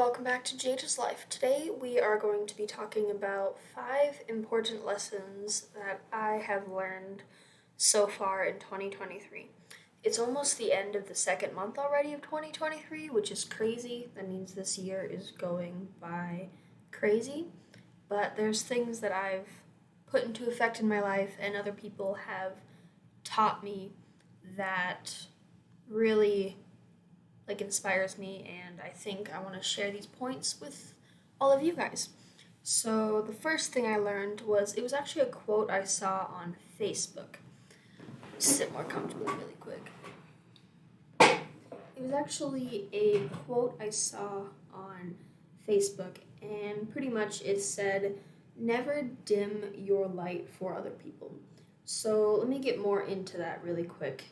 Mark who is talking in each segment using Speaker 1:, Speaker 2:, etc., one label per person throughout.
Speaker 1: Welcome back to Jada's Life. Today we are going to be talking about 5 important lessons that I have learned so far in 2023. It's almost the end of the second month already of 2023, which is crazy. That means this year is going by crazy. But there's things that I've put into effect in my life and other people have taught me that really inspires me, and I think I want to share these points with all of you guys. So the first thing I learned was it was actually a quote I saw on Facebook. Sit more comfortably really quick. It was actually a quote I saw on Facebook, and pretty much it said, "Never dim your light for other people." So let me get more into that really quick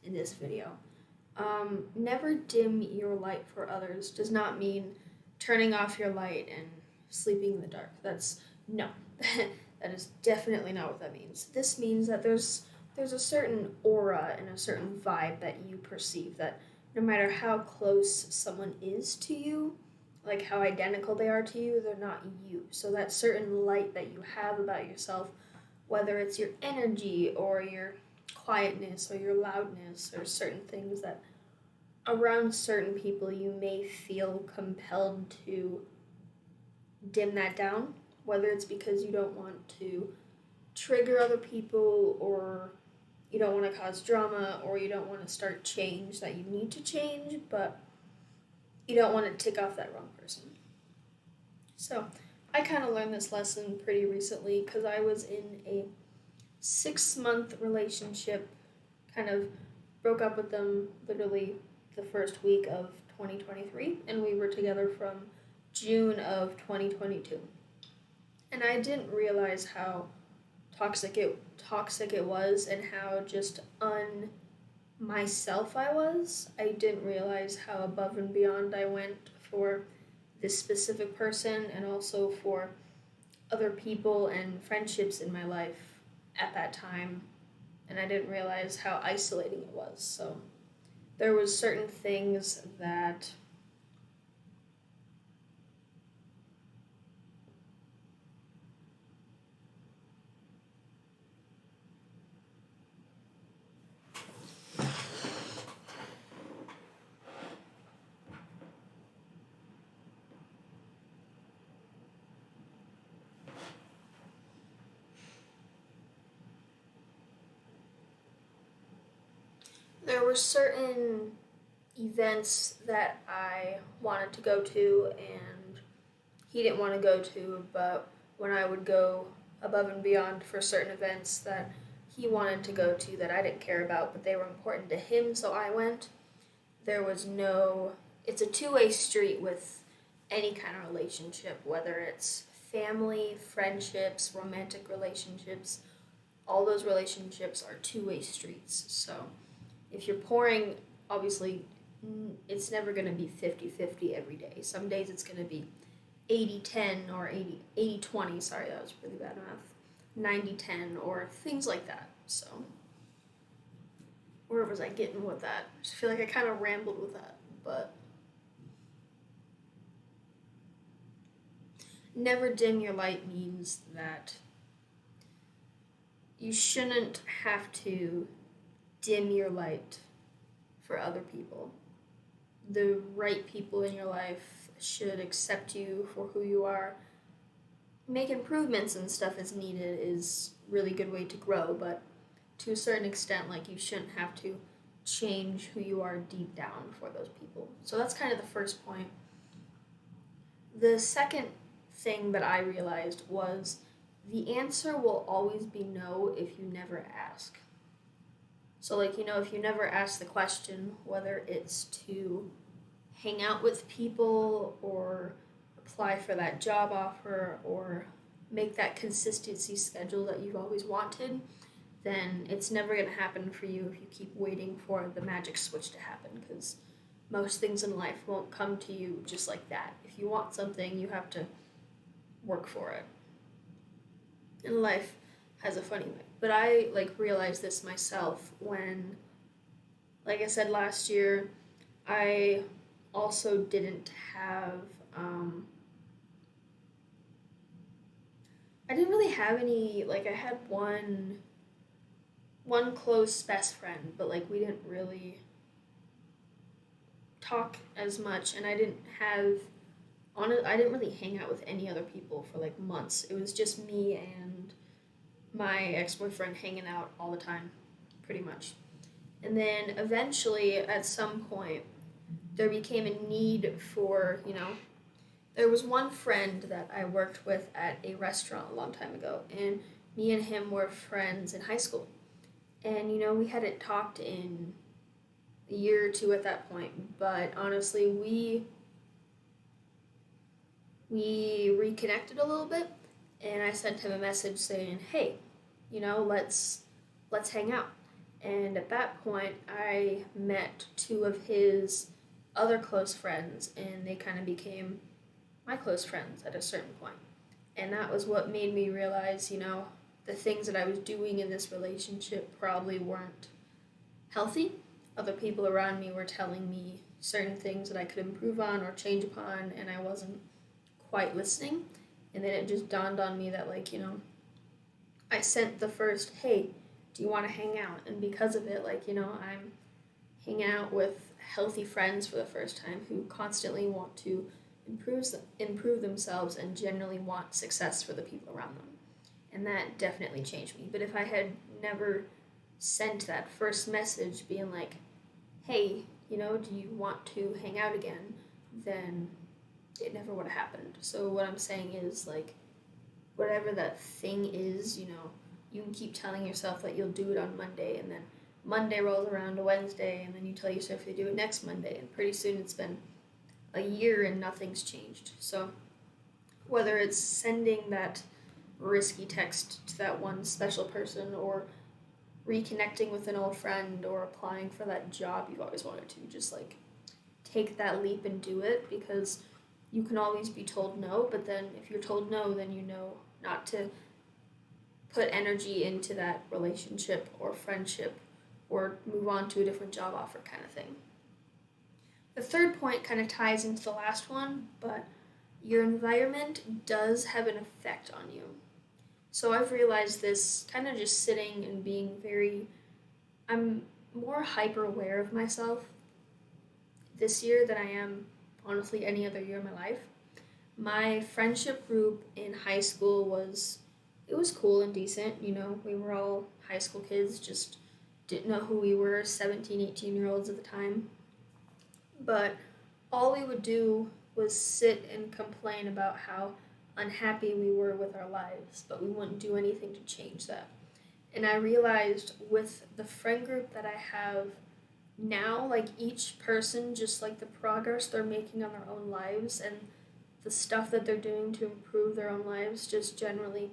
Speaker 1: in this video. Never dim your light for others does not mean turning off your light and sleeping in the dark. No, that is definitely not what that means. This means that there's a certain aura and a certain vibe that you perceive that no matter how close someone is to you, like how identical they are to you, they're not you. So that certain light that you have about yourself, whether it's your energy or your quietness or your loudness or certain things that around certain people you may feel compelled to dim that down, whether it's because you don't want to trigger other people or you don't want to cause drama or you don't want to start change that you need to change, but you don't want to tick off that wrong person. So I kind of learned this lesson pretty recently because I was in a 6-month relationship, kind of broke up with them literally the first week of 2023, and we were together from June of 2022. And I didn't realize how toxic it was and how just myself I was. I didn't realize how above and beyond I went for this specific person and also for other people and friendships in my life at that time, and I didn't realize how isolating it was. So there was certain things that there were certain events that I wanted to go to and he didn't want to go to, but when I would go above and beyond for certain events that he wanted to go to that I didn't care about, but they were important to him, so I went. It's a two-way street with any kind of relationship, whether it's family, friendships, romantic relationships. All those relationships are two-way streets. So if you're pouring, obviously, it's never going to be 50-50 every day. Some days it's going to be 80-10 or 80-20, sorry, that was really bad math, 90-10 or things like that. So where was I getting with that? I just feel like I kind of rambled with that, but never dim your light means that you shouldn't have to dim your light for other people. The right people in your life should accept you for who you are. Make improvements and stuff as needed is really good way to grow, but to a certain extent, you shouldn't have to change who you are deep down for those people. So that's kind of the first point. The second thing that I realized was the answer will always be no if you never ask. So, if you never ask the question, whether it's to hang out with people or apply for that job offer or make that consistency schedule that you've always wanted, then it's never going to happen for you if you keep waiting for the magic switch to happen, because most things in life won't come to you just like that. If you want something, you have to work for it. And life has a funny way. But I realized this myself when, like I said last year, I also didn't have Um, I didn't really have any, like, I had one close best friend, but like we didn't really talk as much, and I didn't really hang out with any other people for like months. It was just me and my ex-boyfriend hanging out all the time, pretty much. And then eventually, at some point, there became a need for, there was one friend that I worked with at a restaurant a long time ago, and me and him were friends in high school. And, we hadn't talked in a year or two at that point, but honestly, we reconnected a little bit, and I sent him a message saying, "Hey, let's hang out." And at that point, I met two of his other close friends, and they kind of became my close friends at a certain point. And that was what made me realize, the things that I was doing in this relationship probably weren't healthy. Other people around me were telling me certain things that I could improve on or change upon, and I wasn't quite listening. And then it just dawned on me that, like, I sent the first, "Hey, do you want to hang out?" And because of it, like, I'm hanging out with healthy friends for the first time who constantly want to improve themselves and generally want success for the people around them. And that definitely changed me. But if I had never sent that first message being like, "Hey, do you want to hang out again?" then it never would have happened. So what I'm saying is, like, whatever that thing is, you can keep telling yourself that you'll do it on Monday, and then Monday rolls around to Wednesday, and then you tell yourself you'll do it next Monday, and pretty soon it's been a year and nothing's changed. So whether it's sending that risky text to that one special person, or reconnecting with an old friend, or applying for that job you've always wanted to, just like take that leap and do it, because you can always be told no, but then if you're told no, then you know not to put energy into that relationship or friendship or move on to a different job offer kind of thing. The third point kind of ties into the last one, but your environment does have an effect on you. So I've realized this kind of just sitting and being I'm more hyper aware of myself this year than I am honestly any other year in my life. My friendship group in high school it was cool and decent, we were all high school kids, just didn't know who we were, 17, 18-year-olds at the time. But all we would do was sit and complain about how unhappy we were with our lives, but we wouldn't do anything to change that. And I realized with the friend group that I have now, like, each person, just like the progress they're making on their own lives and the stuff that they're doing to improve their own lives just generally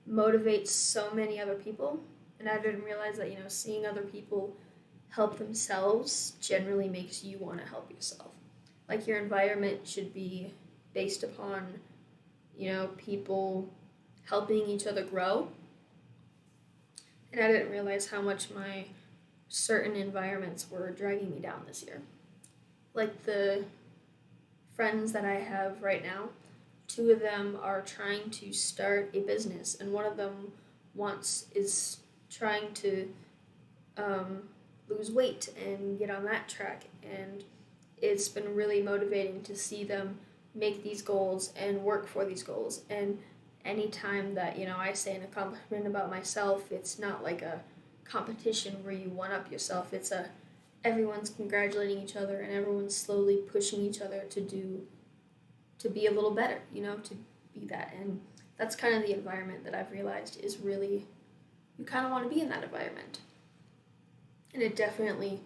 Speaker 1: motivates so many other people. And I didn't realize that, seeing other people help themselves generally makes you want to help yourself. Like, your environment should be based upon, people helping each other grow. And I didn't realize how much my certain environments were dragging me down this year. Like, the friends that I have right now, two of them are trying to start a business, and one of them is trying to lose weight and get on that track. And it's been really motivating to see them make these goals and work for these goals. And anytime that I say an accomplishment about myself, it's not like a competition where you one up yourself. It's everyone's congratulating each other, and everyone's slowly pushing each other to be a little better, to be that. And that's kind of the environment that I've realized is really, you kind of want to be in that environment. And it definitely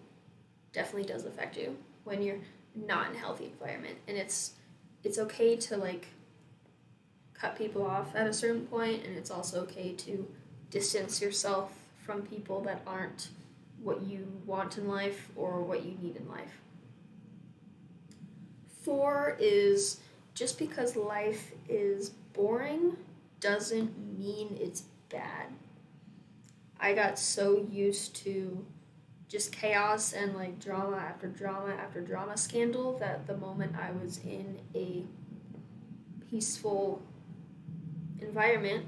Speaker 1: does affect you when you're not in a healthy environment. And it's okay to, like, cut people off at a certain point, and it's also okay to distance yourself from people that aren't what you want in life or what you need in life. 4 is, just because life is boring doesn't mean it's bad. I got so used to just chaos and, like, drama after drama after drama scandal that the moment I was in a peaceful environment,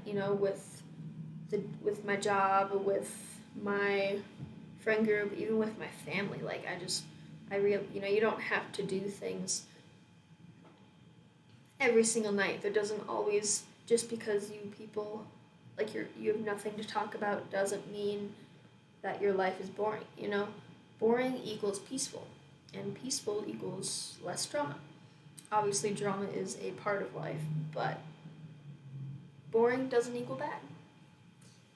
Speaker 1: with my job, with my friend group, even with my family. Like you don't have to do things every single night. There doesn't always, just because you people, like you have nothing to talk about, doesn't mean that your life is boring. Boring equals peaceful, and peaceful equals less drama. Obviously, drama is a part of life, but boring doesn't equal bad.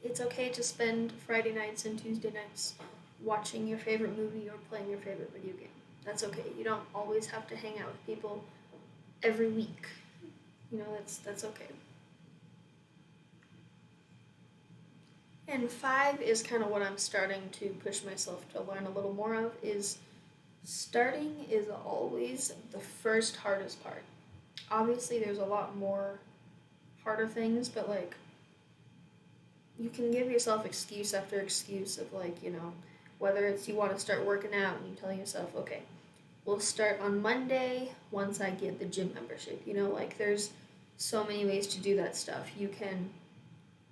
Speaker 1: It's okay to spend Friday nights and Tuesday nights watching your favorite movie or playing your favorite video game. That's okay. You don't always have to hang out with people every week. That's okay. And 5 is kind of what I'm starting to push myself to learn a little more of, is starting is always the first hardest part. Obviously, there's a lot more harder things, but like you can give yourself excuse after excuse of whether it's you want to start working out and you tell yourself, okay, we'll start on Monday once I get the gym membership. There's so many ways to do that stuff. You can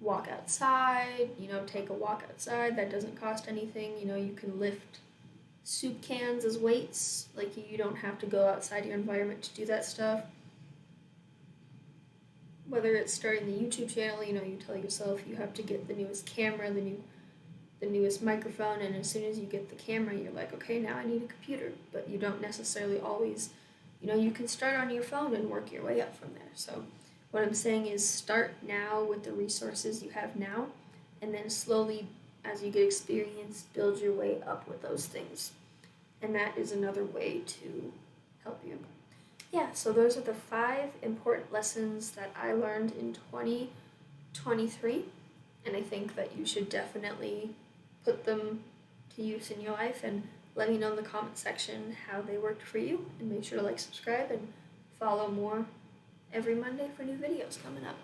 Speaker 1: walk outside, take a walk outside. That doesn't cost anything. You can lift soup cans as weights. Like, you don't have to go outside your environment to do that stuff. Whether it's starting the YouTube channel, you tell yourself you have to get the newest camera, the newest microphone, and as soon as you get the camera, you're like, okay, now I need a computer. But you don't necessarily always, you can start on your phone and work your way up from there. So what I'm saying is, start now with the resources you have now, and then slowly, as you get experience, build your way up with those things. And that is another way to help you. Yeah, so those are the 5 important lessons that I learned in 2023, and I think that you should definitely put them to use in your life, and let me know in the comment section how they worked for you, and make sure to subscribe, and follow more every Monday for new videos coming up.